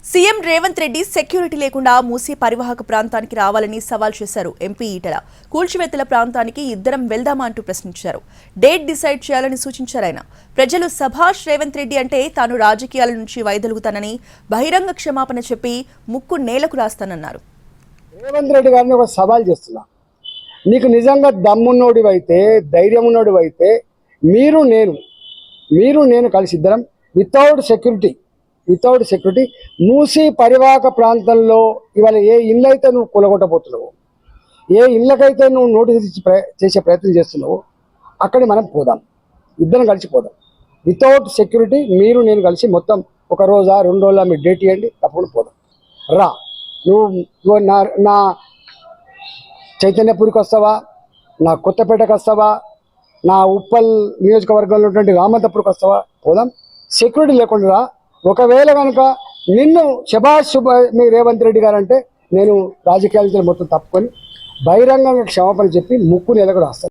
CM Revanth Reddy security లేకుండా మూసీ పరివాహక ప్రాంతానికి రావాలని సవాల్ చేశారు ఎంపీ ఈటల. కూల్చివేతల ప్రాంతానికి ఇద్దరం వెళ్దామా అంటూ ప్రశ్నించారు. డేట్ డిసైడ్ చేయాలని సూచించారు ఆయన. ప్రజలు సభాష్ రేవంత్ రెడ్డి అంటే తాను రాజకీయాల నుంచి వైదొలుగుతానని బహిరంగ క్షమాపణ చెప్పి ముక్కు నేలకు రాస్తానన్నారు. రేవంత్ రెడ్డి గారిని ఒక సవాల్ చేస్తున్నా. నీకు నిజంగా దమ్మున్నోడివైతే, ధైర్యం ఉన్నోడివైతే మీరు నేను కలిసి ఇద్దరం వితౌట్ సెక్యూరిటీ మూసీ పరివాహక ప్రాంతంలో ఇవాళ ఏ ఇల్లు అయితే నువ్వు కూలగొట్టబోతున్నావు, ఏ ఇళ్ళకైతే నువ్వు నోటీస్ చేసే ప్రయత్నం చేస్తున్నావు, అక్కడికి మనం పోదాం, ఇద్దరం కలిసి పోదాం. వితౌట్ సెక్యూరిటీ నేను కలిసి మొత్తం ఒక రోజా 2 రోజుల మీరు డేట్ ఇవ్వండి, తప్పకుండా పోదాం. రా, నువ్వు నా చైతన్యపురికి వస్తావా, నా కొత్తపేటకు వస్తావా, నా ఉప్పల్ నియోజకవర్గంలో ఉన్నటువంటి రామంతపురికి వస్తావా, పోదాం. సెక్యూరిటీ లేకుండా రా. ఒకవేళ కనుక నిన్ను శభాష్ మీ రేవంత్ రెడ్డి గారు అంటే నేను రాజకీయాల మొత్తం తప్పుకొని బహిరంగంగా క్షమాపణ చెప్పి ముక్కు నెలకు రాస్తాను.